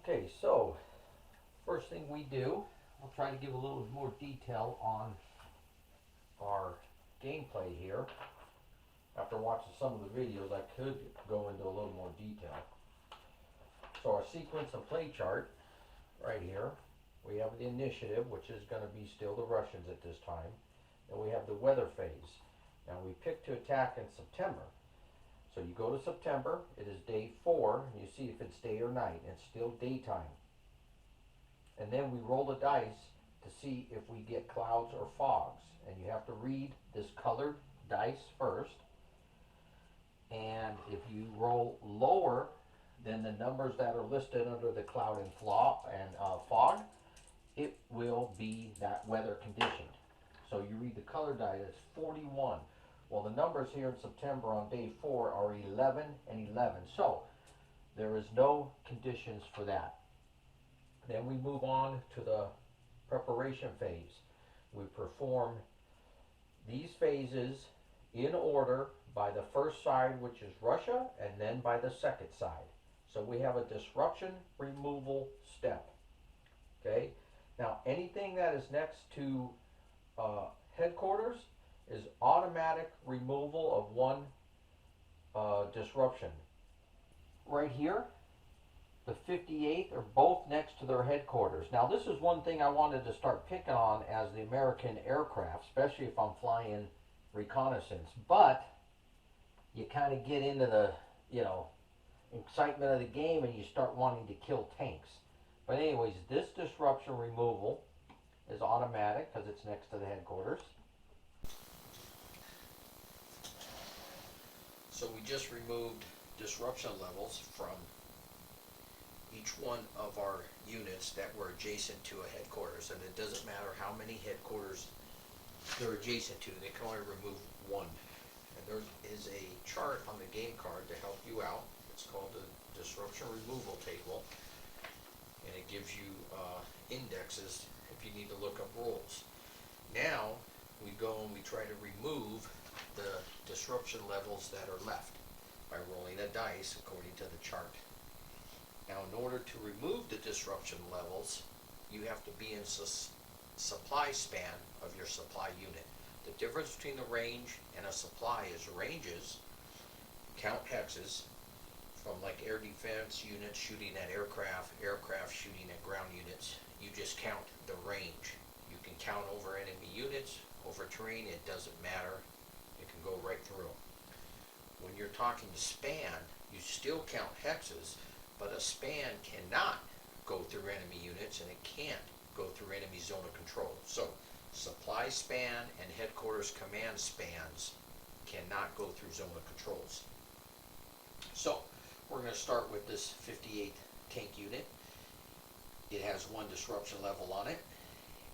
Okay, so first thing we do, I'll try to give a little more detail on our gameplay here. After watching some of the videos, I could go into a little more detail. So our sequence and play chart, right here, we have the initiative, which is going to be still the Russians at this time. And we have the weather phase. Now we pick to attack in September. So you go to September, it is day 4, and you see if it's day or night. It's still daytime. And then we roll the dice to see if we get clouds or fogs. And you have to read this colored dice first. And if you roll lower than the numbers that are listed under the cloud and fog, it will be that weather condition. So you read the color die, it's 41. Well, the numbers here in September on day 4 are 11 and 11. So there is no conditions for that. Then we move on to the preparation phase. We perform these phases in order by the first side, which is Russia, and then by the second side. So we have a disruption removal step. Okay? Now, anything that is next to headquarters is automatic removal of one disruption. Right here, the 58th are both next to their headquarters. Now, this is one thing I wanted to start picking on as the American aircraft, especially if I'm flying reconnaissance. But you kind of get into the, excitement of the game and you start wanting to kill tanks. But anyways, this disruption removal is automatic because it's next to the headquarters. So we just removed disruption levels from each one of our units that were adjacent to a headquarters, and it doesn't matter how many headquarters they're adjacent to, they can only remove one. And there is a chart on the game card to help you out. It's called the disruption removal table, and it gives you indexes if you need to look up rules. Now we go and we try to remove the disruption levels that are left by rolling a dice according to the chart. Now, in order to remove the disruption levels, you have to be in supply span of your supply unit. The difference between the range and a supply is ranges count hexes from like air defense units shooting at aircraft, aircraft shooting at ground units. You just count the range. You can count over enemy units, over terrain, it doesn't matter. It can go right through. When you're talking span, you still count hexes, but a span cannot go through enemy units and it can't go through enemy zone of control. So supply span and headquarters command spans cannot go through zone of controls. So we're going to start with this 58th tank unit. It has one disruption level on it.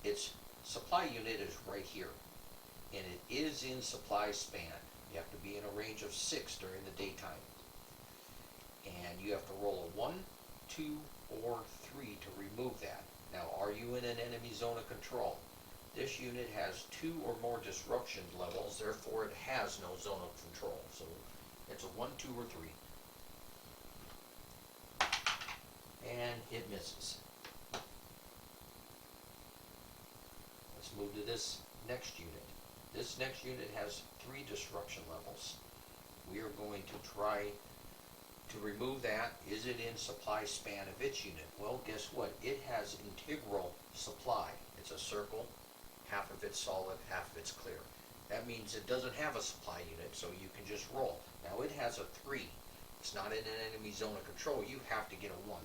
Its supply unit is right here, and it is in supply span. You have to be in a range of 6 during the daytime. And you have to roll a 1, 2, or 3 to remove that. Now, are you in an enemy zone of control? This unit has 2 or more disruption levels, therefore it has no zone of control. So it's a 1, 2, or 3. And it misses. Let's move to this next unit. This next unit has 3 disruption levels. We are going to try to remove that. Is it in supply span of its unit? Well, guess what? It has integral supply. It's a circle, half of it's solid, half of it's clear. That means it doesn't have a supply unit, so you can just roll. Now it has a 3. It's not in an enemy zone of control. You have to get a 1.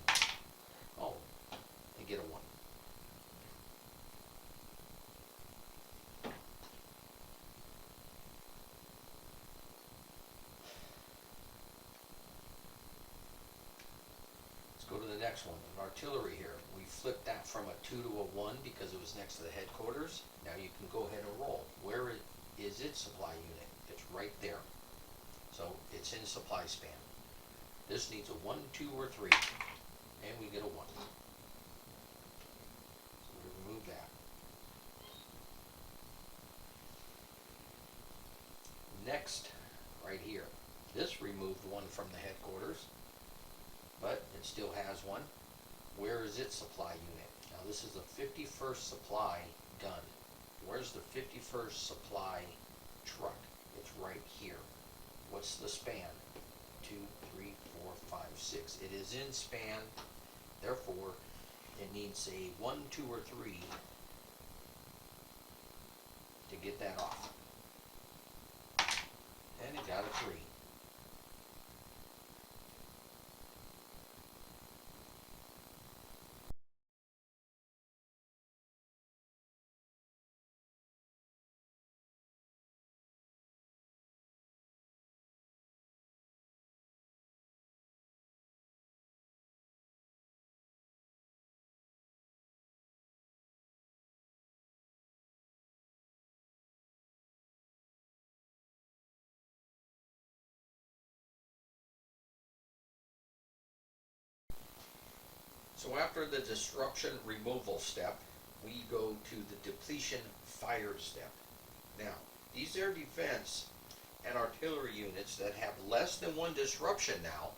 Oh, you get a 1. Go to the next one, an artillery here. We flipped that from a 2 to a 1 because it was next to the headquarters. Now you can go ahead and roll. Where is its supply unit? It's right there. So it's in supply span. This needs a 1, 2, or 3, and we get a 1. So we remove that. Next, right here. This removed one from the headquarters, but it still has one. where is its supply unit? Now this is the 51st supply gun. Where's the 51st supply truck? It's right here. What's the span? 2, 3, 4, 5, 6. It is in span, therefore it needs a 1, 2, or 3 to get that off. And it got a 3. So after the disruption removal step, we go to the depletion fire step. Now, these air defense and artillery units that have less than one disruption now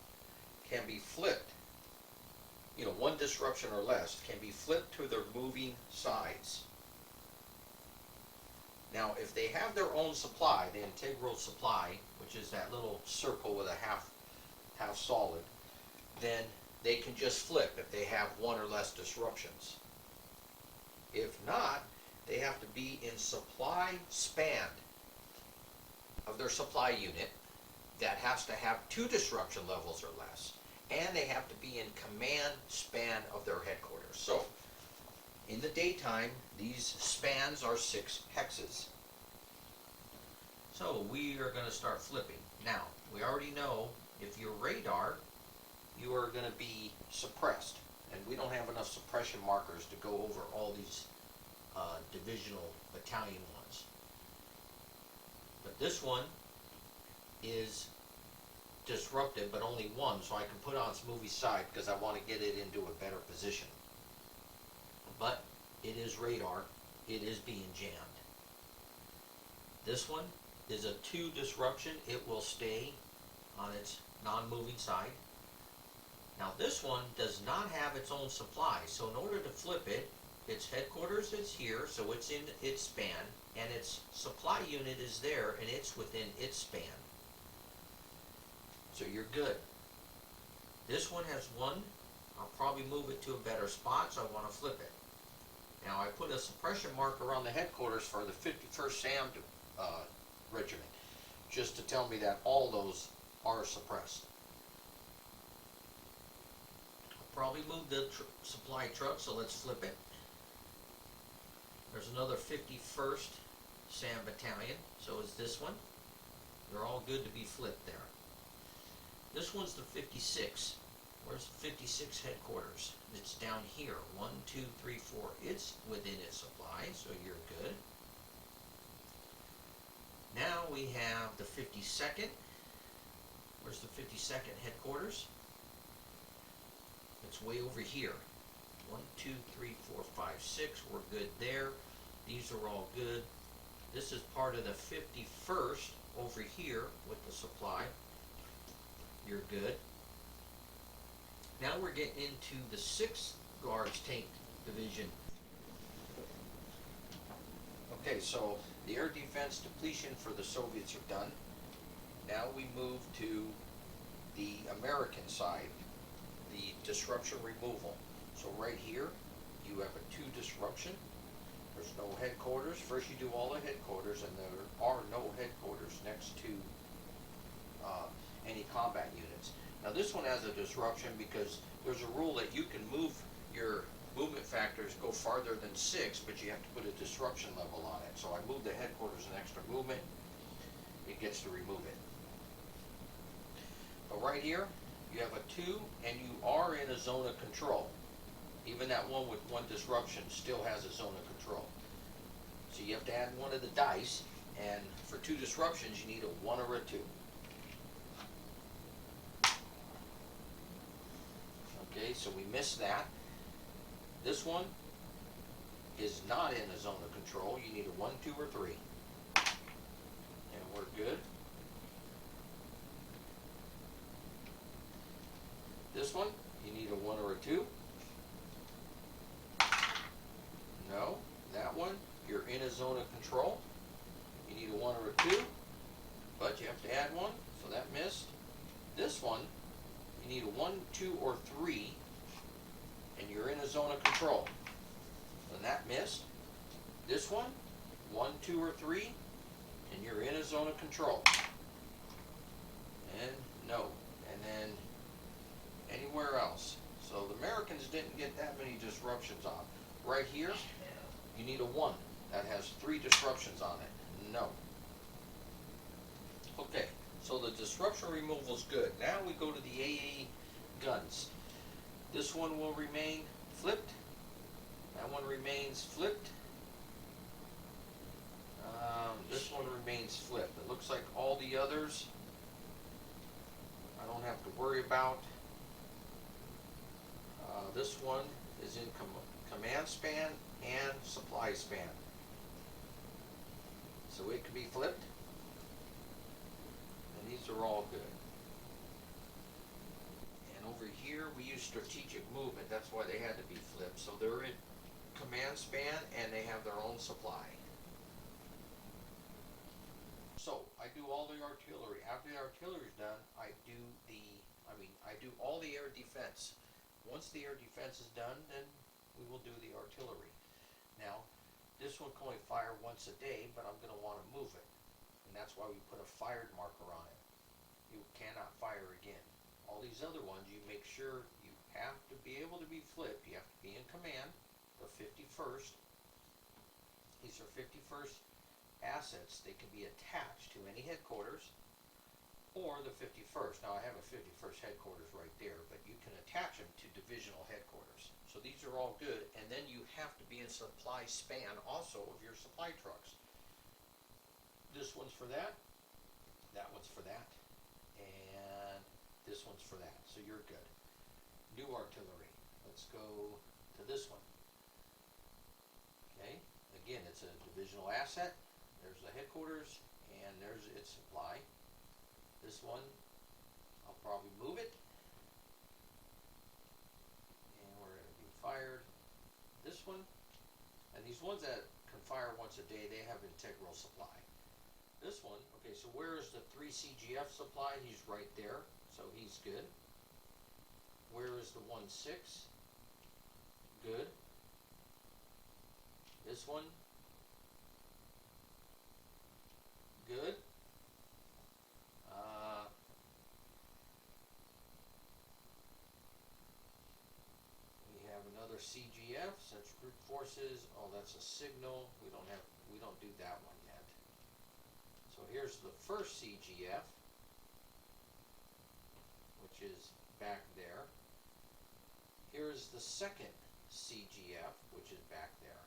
can be flipped. One disruption or less can be flipped to their moving sides. Now, if they have their own supply, the integral supply, which is that little circle with a half solid, then they can just flip if they have one or less disruptions. If not, they have to be in supply span of their supply unit that has to have 2 disruption levels or less, and they have to be in command span of their headquarters. So, in the daytime, these spans are 6 hexes. So we are going to start flipping. Now, we already know if your radar, you are going to be suppressed, and we don't have enough suppression markers to go over all these divisional battalion ones. But this one is disrupted, but only one, so I can put on its movie side because I want to get it into a better position. But it is radar, it is being jammed. This one is a 2 disruption, it will stay on its non-moving side. Now this one does not have its own supply, so in order to flip it, its headquarters is here, so it's in its span, and its supply unit is there, and it's within its span. So you're good. This one has 1. I'll probably move it to a better spot, so I want to flip it. Now I put a suppression marker on the headquarters for the 51st SAM regiment, just to tell me that all those are suppressed. I'll probably move the supply truck, so let's flip it. There's another 51st SAM battalion, so is this one. They're all good to be flipped there. This one's the 56. Where's the 56 headquarters? It's down here. 1, 2, 3, 4. It's within its supply, so you're good. Now we have the 52nd. Where's the 52nd headquarters? It's way over here. 1, 2, 3, 4, 5, 6. We're good there. These are all good. This is part of the 51st over here with the supply. You're good. Now we're getting into the 6th Guards Tank Division. Okay, so the air defense depletion for the Soviets are done. Now we move to the American side, the disruption removal. So right here, you have a 2 disruption. There's no headquarters. First you do all the headquarters, and there are no headquarters next to any combat units. Now this one has a disruption because there's a rule that you can move your movement factors, go farther than 6, but you have to put a disruption level on it. So I moved the headquarters an extra movement. It gets to remove it. But right here, you have a 2, and you are in a zone of control. Even that one with 1 disruption still has a zone of control. So you have to add 1 of the dice, and for 2 disruptions, you need a 1 or a 2. Okay, so we missed that. This one is not in a zone of control. You need a 1, 2, or 3. And we're good. This one, you need a 1 or a 2. zone of control. You need a 1 or a 2, but you have to add 1, so that missed. This one, you need a 1, 2, or 3, and you're in a zone of control. And that missed. This one, 1, 2, or 3, and you're in a zone of control. And no. And then anywhere else. So the Americans didn't get that many disruptions on. Right here, you need a 1. That has 3 disruptions on it. No. Okay, so the disruption removal is good. Now we go to the AA guns. This one will remain flipped. That one remains flipped. This one remains flipped. It looks like all the others I don't have to worry about. This one is in command span and supply span. So it can be flipped. And these are all good. And over here we use strategic movement. That's why they had to be flipped. So they're in command span and they have their own supply. So I do all the artillery. After the artillery is done, I do all the air defense. Once the air defense is done, then we will do the artillery. Now, this one can only fire once a day, but I'm going to want to move it. And that's why we put a fired marker on it. You cannot fire again. All these other ones, you make sure you have to be able to be flipped. You have to be in command. The 51st. These are 51st assets. They can be attached to any headquarters or the 51st. Now I have a 51st headquarters right there, but you can attach them to divisional headquarters. So these are all good, and then you have to be in supply span also of your supply trucks. This one's for that one's for that, and this one's for that. So you're good. New artillery. Let's go to this one. Okay, again, it's a divisional asset. There's the headquarters, and there's its supply. This one, I'll probably move it. And we're going to be fired. This one, and these ones that can fire once a day, they have integral supply. This one, okay, so where is the 3 CGF supply? He's right there, so he's good. Where is the 1-6? Good. This one, good. We have another CGF, Central Group Forces. Oh, that's a signal. We don't do that one yet. So here's the first CGF, which is back there. Here's the second CGF, which is back there.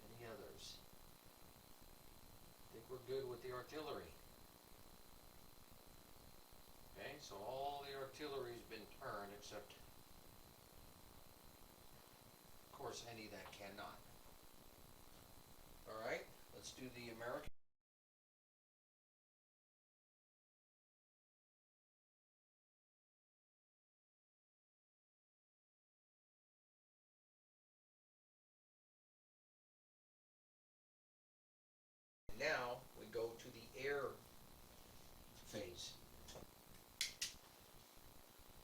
Any others? I think we're good with the artillery. Okay, so all the artillery's been turned except, of course, any that cannot. Alright, let's do the American. Now we go to the air phase.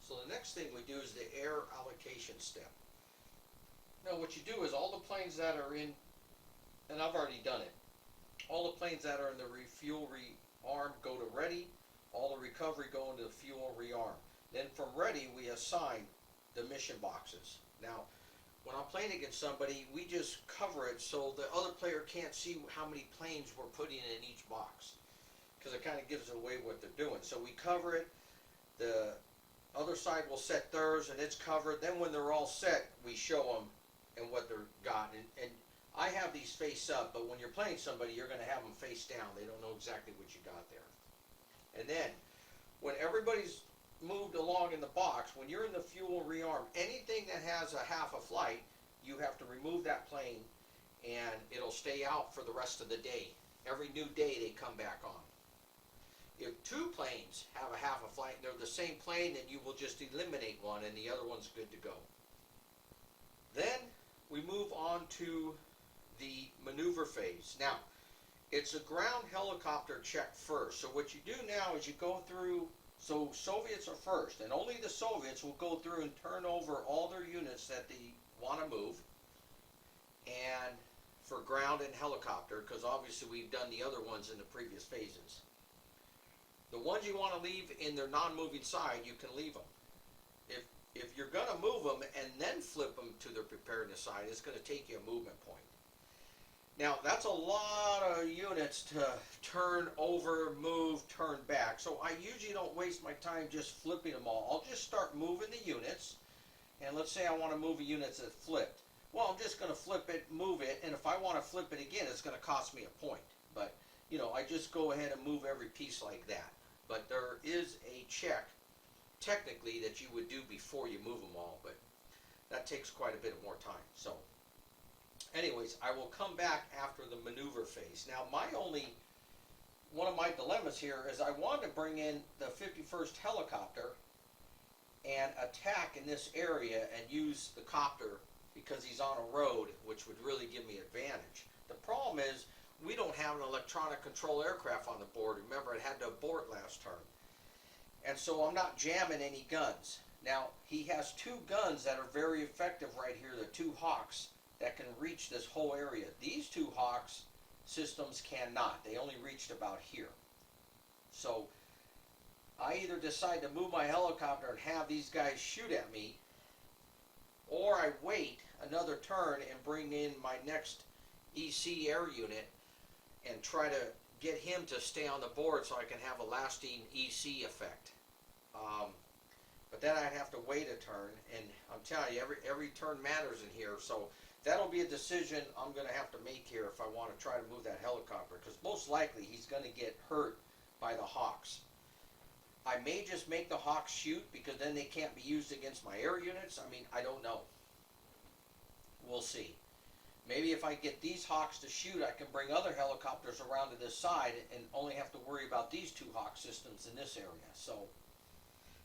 So the next thing we do is the air allocation step. Now what you do is all the planes that are in, and I've already done it, all the planes that are in the refuel rearm go to ready, all the recovery go into the fuel rearm. Then from ready we assign the mission boxes. Now when I'm playing against somebody, we just cover it so the other player can't see how many planes we're putting in each box, because it kind of gives away what they're doing. So we cover it, the other side will set theirs and it's covered. Then when they're all set, we show them and what they're got. And I have these face up, but when you're playing somebody, you're going to have them face down. They don't know exactly what you got there. And then when everybody's moved along in the box, when you're in the fuel rearm, anything that has a half a flight, you have to remove that plane and it'll stay out for the rest of the day. Every new day they come back on. If 2 planes have a half a flight and they're the same plane, then you will just eliminate one and the other one's good to go. we move on to the maneuver phase. Now, it's a ground helicopter check first. So what you do now is you go through, so Soviets are first, and only the Soviets will go through and turn over all their units that they want to move, and for ground and helicopter, because obviously we've done the other ones in the previous phases. The ones you want to leave in their non-moving side, you can leave them. If you're going to move them and then flip them to their preparedness side, it's going to take you a movement point. Now, that's a lot of units to turn over, move, turn back. So I usually don't waste my time just flipping them all. I'll just start moving the units. And let's say I want to move a unit that's flipped. Well, I'm just going to flip it, move it, and if I want to flip it again, it's going to cost me a point. But, you know, I just go ahead and move every piece like that. But there is a check, technically, that you would do before you move them all, but that takes quite a bit of more time. So, anyways, I will come back after the maneuver phase. Now, one of my dilemmas here is I wanted to bring in the 51st helicopter and attack in this area and use the copter because he's on a road, which would really give me advantage. The problem is we don't have an electronic control aircraft on the board. Remember, it had to abort last turn. And so I'm not jamming any guns. Now, he has two guns that are very effective right here, the two Hawks, that can reach this whole area. These two Hawks systems cannot. They only reached about here. So I either decide to move my helicopter and have these guys shoot at me, or I wait another turn and bring in my next EC air unit and try to get him to stay on the board so I can have a lasting EC effect. But then I'd have to wait a turn, and I'm telling you, every turn matters in here, so that'll be a decision I'm going to have to make here if I want to try to move that helicopter, because most likely he's going to get hurt by the Hawks. I may just make the Hawks shoot, because then they can't be used against my air units. I mean, I don't know. We'll see. Maybe if I get these Hawks to shoot, I can bring other helicopters around to this side and only have to worry about these two Hawk systems in this area. So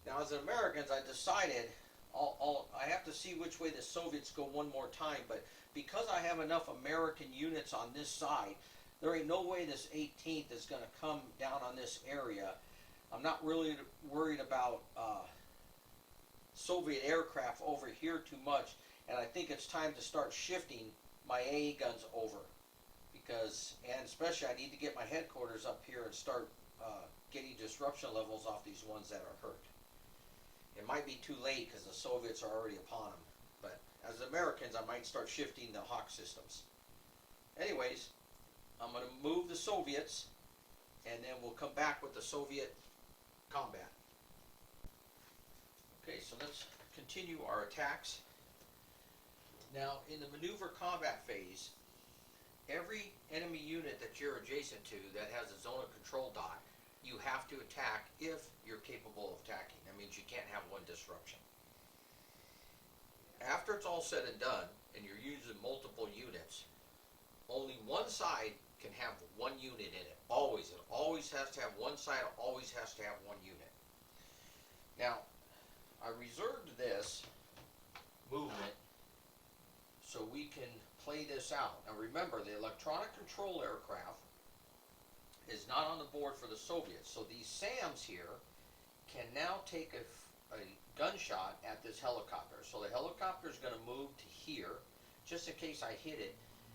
now, as Americans, I decided I have to see which way the Soviets go one more time, but because I have enough American units on this side, there ain't no way this 18th is going to come down on this area. I'm not really worried about Soviet aircraft over here too much, and I think it's time to start shifting my AA guns over, and especially I need to get my headquarters up here and start getting disruption levels off these ones that are hurt. It might be too late because the Soviets are already upon them, but as Americans I might start shifting the Hawk systems. Anyways, I'm going to move the Soviets, and then we'll come back with the Soviet combat. Okay, so let's continue our attacks. Now, in the maneuver combat phase, every enemy unit that you're adjacent to that has a zone of control dot, you have to attack if you're capable of attacking. That means you can't have one disruption. After it's all said and done, and you're using multiple units, only one side can have one unit in it. Always. It always has to have one side, always has to have one unit. Now, I reserved this movement so we can play this out. Now remember, the electronic control aircraft is not on the board for the Soviets, so these SAMs here can now take a gunshot at this helicopter. So the helicopter is going to move to here. Just in case I hit it,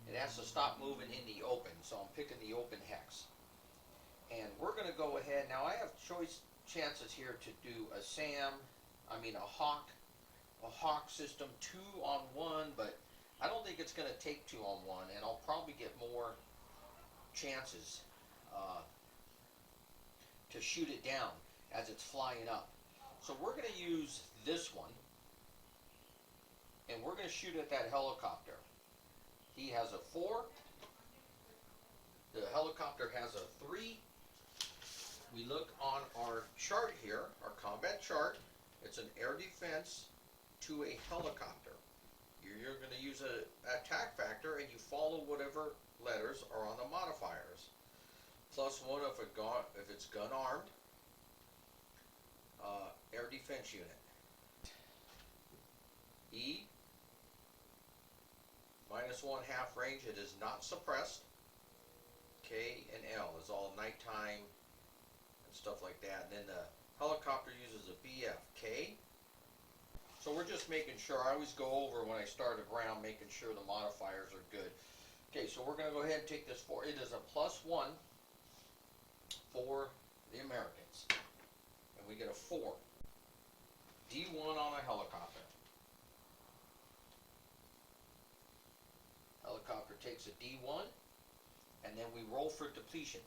it has to stop moving in the open, so I'm picking the open hex. And we're going to go ahead. Now I have chances here to do a Hawk system 2 on 1, but I don't think it's going to take 2 on 1, and I'll probably get more chances to shoot it down as it's flying up. So we're going to use this one, and we're going to shoot at that helicopter. He has a 4. The helicopter has a 3. We look on our chart here, our combat chart. It's an air defense to a helicopter. You're going to use an attack factor, and you follow whatever letters are on the modifiers. +1 if it's gun armed. Air defense unit. E, -1/2 range. It is not suppressed. K and L is all nighttime and stuff like that. And then the helicopter uses a BFK. So we're just making sure. I always go over when I start a ground, making sure the modifiers are good. Okay, so we're going to go ahead and take this for. It is a +1 for the Americans. And we get a 4. D1 on a helicopter. Helicopter takes a D1, and then we roll for depletion.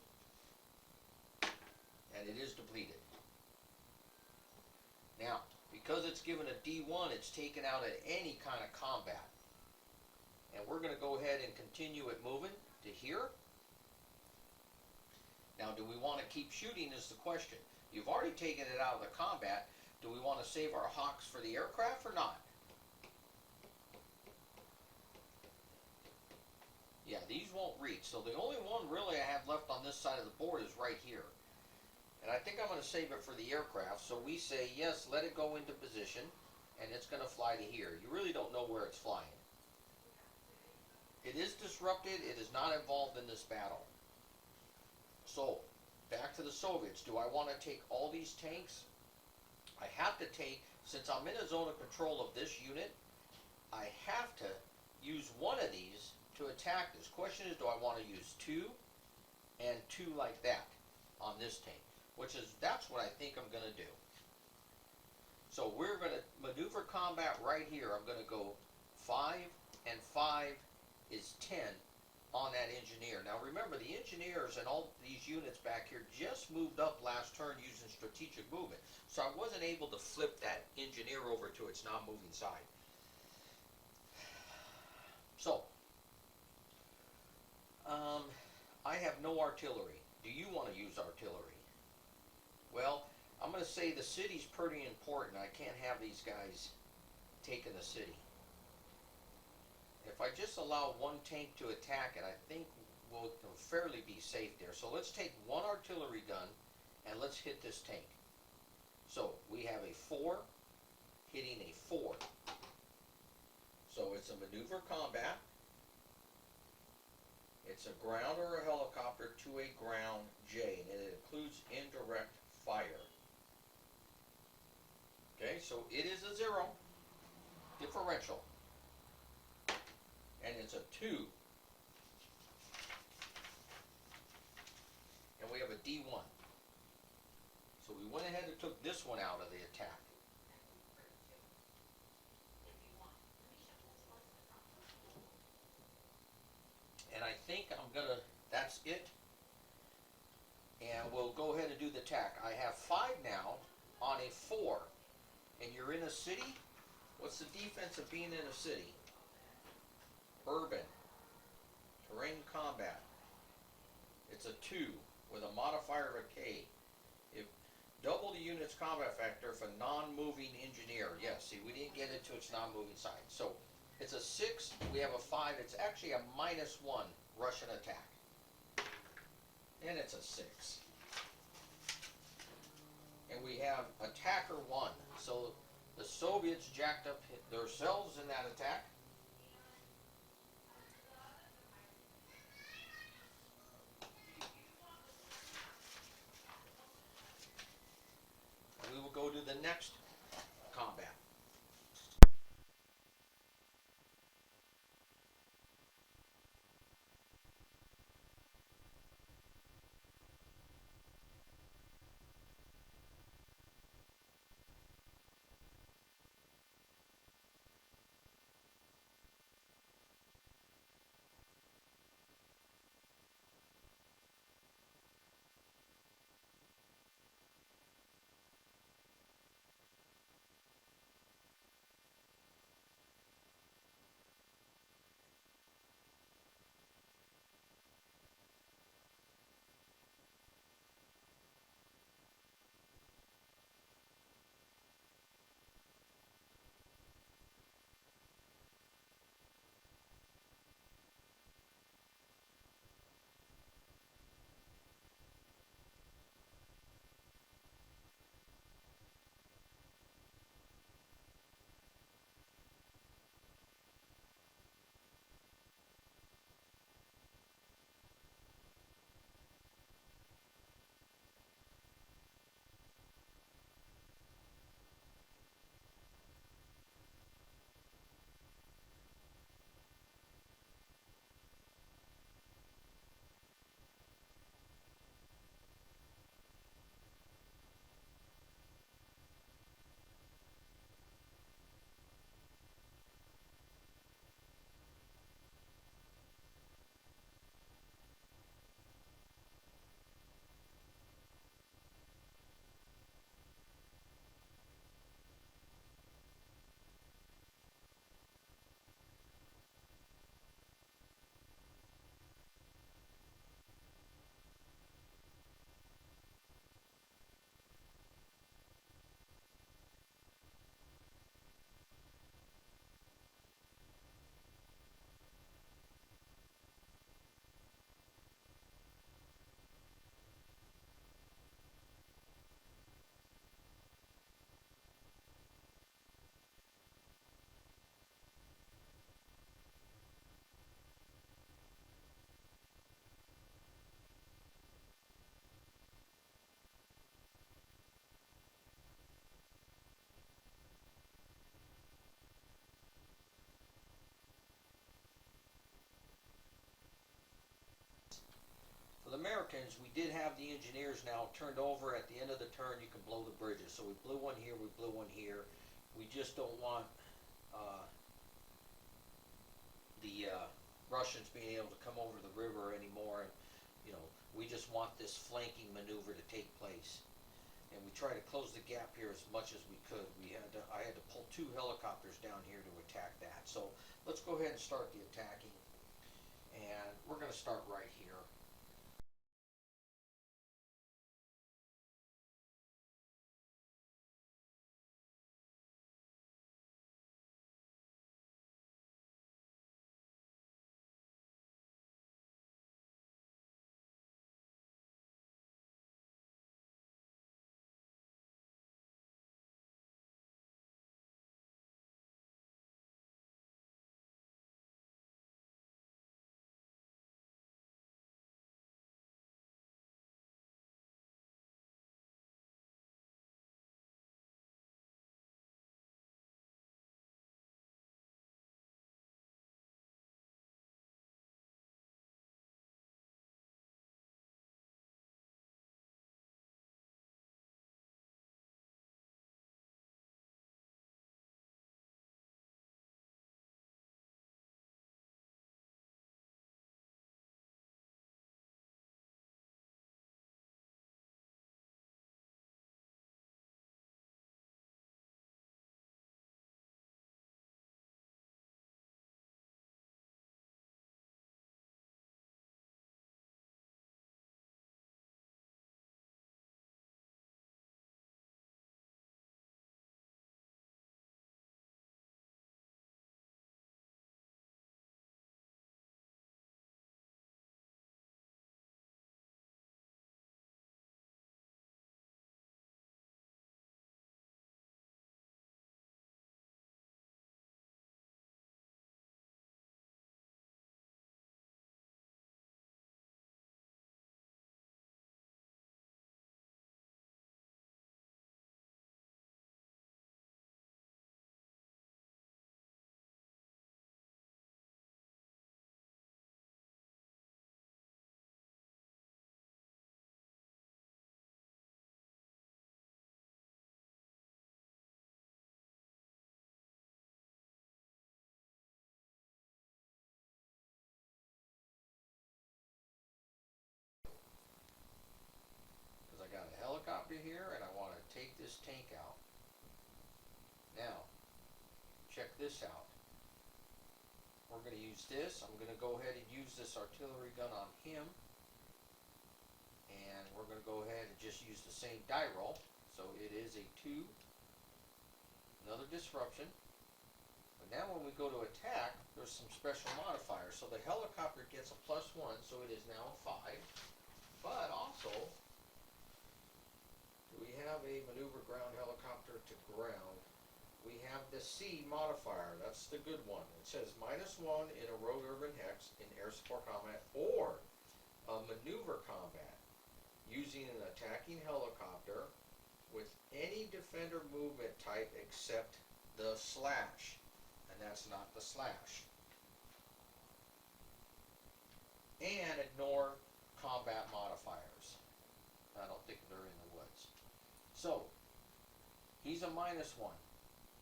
And it is depleted. Now, because it's given a D1, it's taken out at any kind of combat. And we're going to go ahead and continue it moving to here. Now, do we want to keep shooting is the question. You've already taken it out of the combat. Do we want to save our Hawks for the aircraft or not? Yeah, these won't reach. So the only one really I have left on this side of the board is right here. And I think I'm going to save it for the aircraft. So we say, yes, let it go into position. And it's going to fly to here. You really don't know where it's flying. It is disrupted. It is not involved in this battle. So, back to the Soviets. Do I want to take all these tanks? I have to take, since I'm in a zone of control of this unit, I have to use one of these to attack this. Question is, do I want to use 2 and 2 like that on this tank? That's what I think I'm going to do. So we're going to maneuver combat right here. I'm going to go 5 and 5 is 10 on that engineer. Now remember, the engineers and all these units back here just moved up last turn using strategic movement. So I wasn't able to flip that engineer over to its non-moving side. So, I have no artillery. Do you want to use artillery? Well, I'm going to say the city's pretty important. I can't have these guys taking the city. If I just allow one tank to attack it, I think we'll fairly be safe there. So let's take one artillery gun and let's hit this tank. So we have a 4 hitting a 4. So it's a maneuver combat. It's a ground or a helicopter to a ground J, and it includes indirect fire. Okay, so it is a 0 differential. And it's a 2. And we have a D1. So we went ahead and took this one out of the attack. And I think I'm going to, that's it. And we'll go ahead and do the attack. I have 5 now on a 4. And you're in a city? What's the defense of being in a city? Urban. Terrain combat. It's a 2 with a modifier of a K. If double the unit's combat factor for non-moving engineer. Yes, see, we didn't get into its non-moving side. So it's a 6, we have a 5. It's actually a -1 Russian attack. And it's a 6. And we have attacker 1. So the Soviets jacked up themselves in that attack. We will go to the next combat. Americans, we did have the engineers now turned over at the end of the turn. You can blow the bridges. So we blew one here, we blew one here. We just don't want uh, the Russians being able to come over the river anymore. And you know, we just want this flanking maneuver to take place. And we try to close the gap here as much as we could. I had to pull 2 helicopters down here to attack that. So let's go ahead and start the attacking. And we're going to start right here. Because I got a helicopter here and I want to take this tank out. Now, check this out. We're going to use this. I'm going to go ahead and use this artillery gun on him. And we're going to go ahead and just use the same die roll. So it is a 2. Another disruption. But now when we go to attack, there's some special modifiers. So the helicopter gets a +1, so it is now a 5. But also, we have a maneuver ground helicopter to ground. We have the C modifier. That's the good one. It says -1 in a rogue urban hex in air support combat or a maneuver combat using an attacking helicopter with any defender movement type except the slash. And that's not the slash. And ignore combat modifiers. I don't think they're in the woods. So, he's a -1.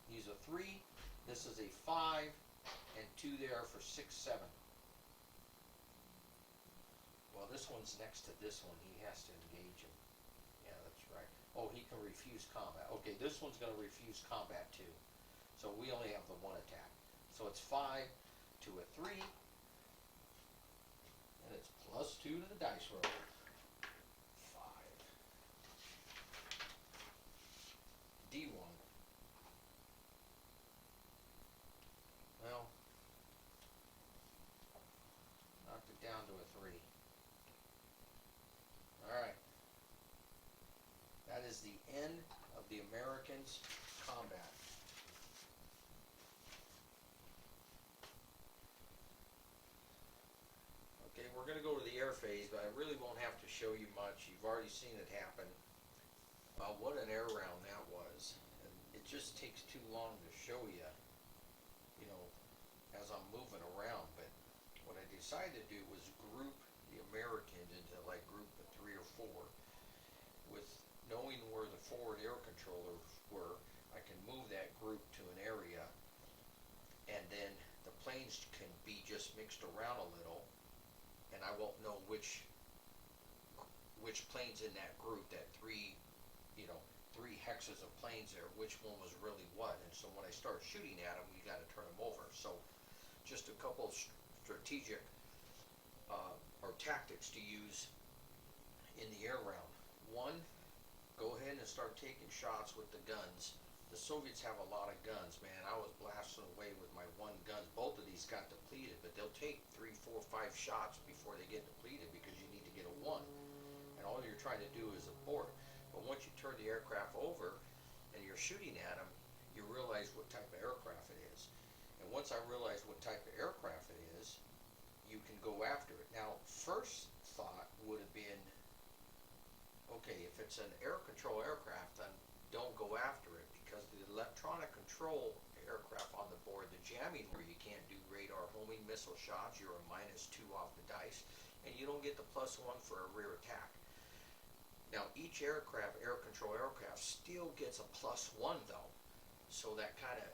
He's a 3. This is a 5. And 2 there for 6, 7. Well, this one's next to this one. He has to engage him. Yeah, that's right. Oh, he can refuse combat. Okay, this one's going to refuse combat too. So we only have the 1 attack. So it's 5 to a 3. And it's +2 to the dice roll. 5. D1. Well, knocked it down to a 3. Alright. That is the end of the Americans' combat. Okay, we're going to go to the air phase, but I really won't have to show you much. You've already seen it happen. What an air round that was. And it just takes too long to show you, you know, as I'm moving around. But what I decided to do was group the Americans into like group of 3 or 4. With knowing where the forward air controllers were, I can move that group to an area, and then the planes can be just mixed around a little, and I won't know which planes in that group, that you know, 3 hexes of planes there, which one was really what. And so when I start shooting at them, you got to turn them over. So just a couple of strategic or tactics to use in the air round. One, go ahead and start taking shots with the guns. The Soviets have a lot of guns, man. I was blasting away with my 1 gun. Both of these got depleted, but they'll take 3, 4, 5 shots before they get depleted because you need to get a 1. And all you're trying to do is abort. But once you turn the aircraft over and you're shooting at them, you realize what type of aircraft it is. And once I realized what type of aircraft it is, you can go after it. Now, first thought would have been, okay, if it's an air control aircraft, then don't go after it, because the electronic control aircraft on the board, the jamming where you can't do radar homing missile shots, you're a -2 off the dice, and you don't get the +1 for a rear attack. Now, each aircraft, air control aircraft, still gets a +1 though, so that kind of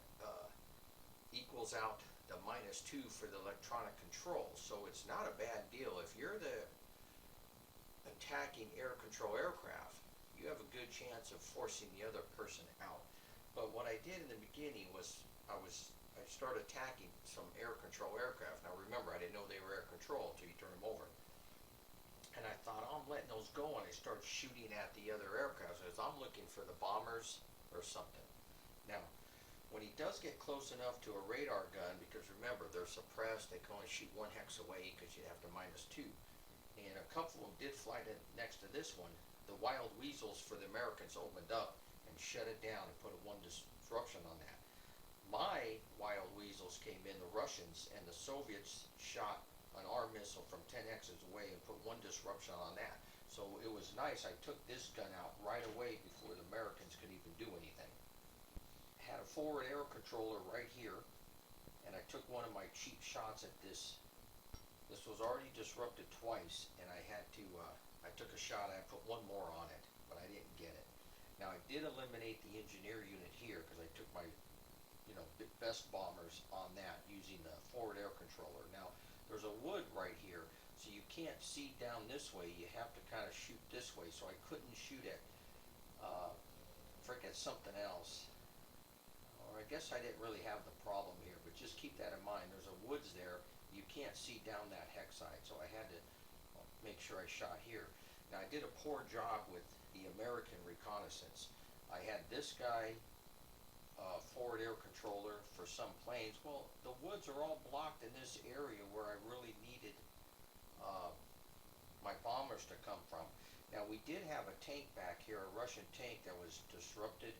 equals out the -2 for the electronic control. So it's not a bad deal. If you're the attacking air control aircraft, you have a good chance of forcing the other person out. But what I did in the beginning was I started attacking some air control aircraft. Now remember, I didn't know they were air control until you turn them over. And I thought, oh, I'm letting those go, and I started shooting at the other aircraft because I'm looking for the bombers or something. Now, when he does get close enough to a radar gun, because remember, they're suppressed, they can only shoot 1 hex away because you have to -2. And a couple of them did fly next to this one. The wild weasels for the Americans opened up and shut it down and put a 1 disruption on that. My wild weasels came in, the Russians, and the Soviets shot an arm missile from 10 hexes away and put 1 disruption on that. So it was nice. I took this gun out right away before the Americans could even do anything. Had a forward air controller right here, and I took one of my cheap shots at this. This was already disrupted twice, and I had to, I took a shot, I put 1 more on it, but I didn't get it. Now I did eliminate the engineer unit here because I took my, best bombers on that using the forward air controller. Now there's a wood right here, so you can't see down this way, you have to kind of shoot this way, so I couldn't shoot at, frickin' something else. Or I guess I didn't really have the problem here, but just keep that in mind. There's a woods there. You can't see down that hex side, so I had to make sure I shot here. Now, I did a poor job with the American reconnaissance. I had this guy, forward air controller for some planes. Well, the woods are all blocked in this area where I really needed my bombers to come from. Now, we did have a tank back here, a Russian tank that was disrupted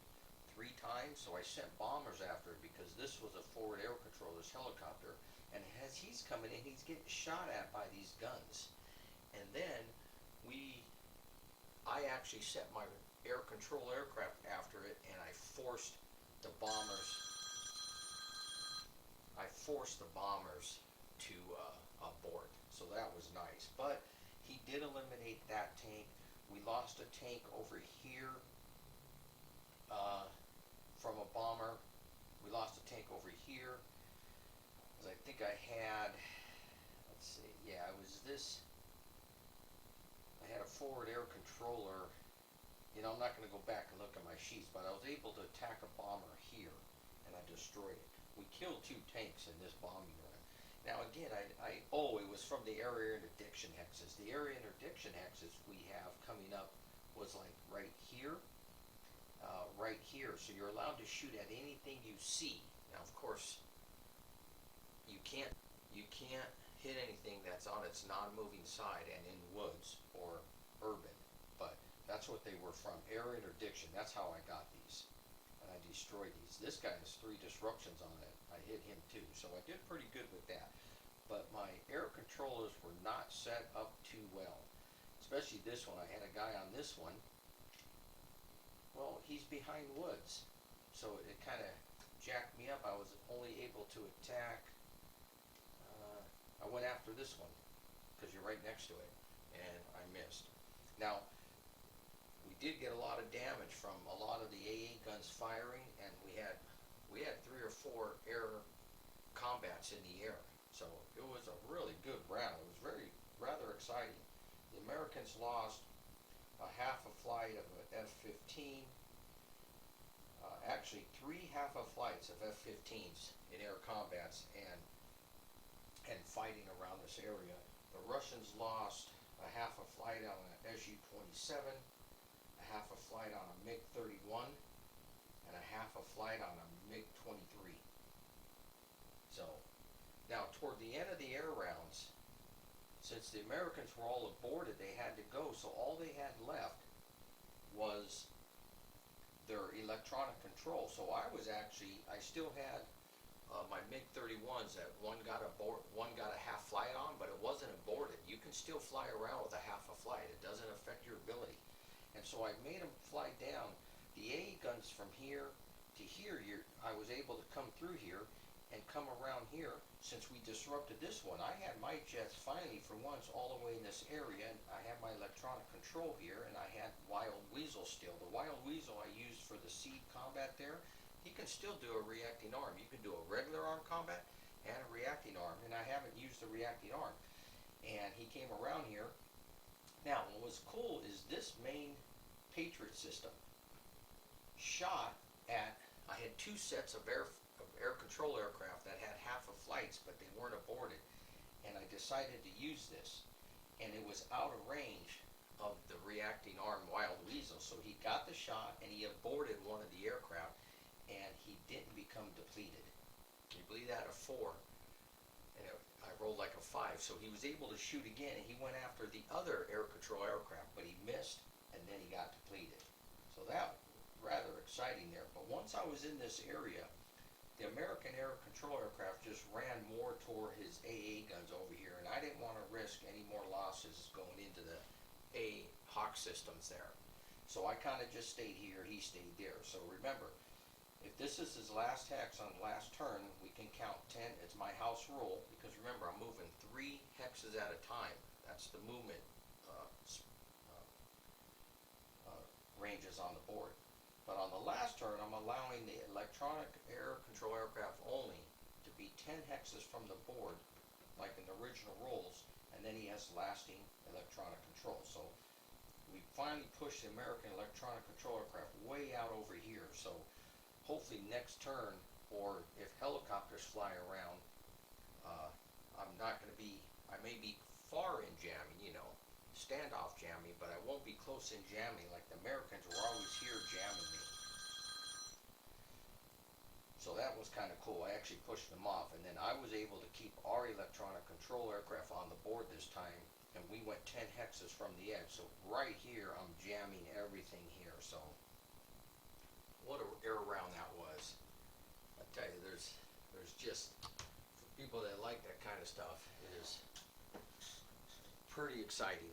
3 times, so I sent bombers after it because this was a forward air controller's helicopter, and as he's coming in, he's getting shot at by these guns. And then I actually set my air control aircraft after it, and I forced the bombers to abort. So that was nice. But he did eliminate that tank. We lost a tank over here from a bomber. We lost a tank over here. Because I think I had, let's see, yeah, it was this. I had a forward air controller. I'm not going to go back and look at my sheets, but I was able to attack a bomber here, and I destroyed it. We killed 2 tanks in this bombing run. Now again, it was from the area interdiction hexes. The area interdiction hexes we have coming up was like right here, so you're allowed to shoot at anything you see. Now, of course, you can't hit anything that's on its non-moving side and in woods or urban, but that's what they were from, air interdiction. That's how I got these, and I destroyed these. This guy has 3 disruptions on it. I hit him too, so I did pretty good with that. But my air controllers were not set up too well, especially this one. I had a guy on this one. Well, he's behind woods, so it kind of jacked me up. I was only able to attack. I went after this one because you're right next to it. and I missed. Now, we did get a lot of damage from a lot of the AA guns firing, and we had 3 or 4 air combats in the air. So it was a really good round. It was rather exciting. The Americans lost a half a flight of an F-15, actually 3 half a flights of F-15s in air combats and fighting around this area. The Russians lost a half a flight on an Su-27, a half a flight on a MiG-31, and a half a flight on a MiG-23. So now toward the end of the air rounds, since the Americans were all aborted, they had to go, so all they had left was their electronic control. So I still had my MiG-31s that one got a half flight on, but it wasn't aborted. You can still fly around with a half a flight. It doesn't affect your ability. And so I made them fly down. The AA guns from here to here, I was able to come through here and come around here. Since we disrupted this one, I had my jets finally for once all the way in this area, and I had my electronic control here, and I had Wild Weasel still. The Wild Weasel I used for the seed combat there. He can still do a reacting arm. You can do a regular arm combat and a reacting arm, and I haven't used the reacting arm. And he came around here. Now, what was cool is this main Patriot system shot at, I had 2 sets of air control aircraft that had half of flights, but they weren't aborted. And I decided to use this. And it was out of range of the reacting arm Wild Weasel. So he got the shot and he aborted one of the aircraft, and he didn't become depleted. Can you believe that? A 4. And I rolled like a 5. So he was able to shoot again, and he went after the other air control aircraft, but he missed, and then he got depleted. So that was rather exciting there. But once I was in this area, the American air control aircraft just ran more toward his AA guns over here, and I didn't want to risk any more losses going into the A Hawk systems there. So I kind of just stayed here, he stayed there. So remember, if this is his last hex on the last turn, we can count 10. It's my house rule, because remember, I'm moving 3 hexes at a time. That's the movement ranges on the board. But on the last turn, I'm allowing the electronic air control aircraft only to be 10 hexes from the board, like in the original rules, and then he has lasting electronic control. So we finally pushed the American electronic control aircraft way out over here. So hopefully next turn, or if helicopters fly around, I'm not going to be, I may be far in jamming, standoff jamming, but I won't be close in jamming like the Americans were always here jamming me. So that was kind of cool. I actually pushed them off, and then I was able to keep our electronic control aircraft on the board this time, and we went 10 hexes from the edge. So right here, I'm jamming everything here. So what an air round that was. I tell you, there's just, for people that like that kind of stuff, it is pretty exciting.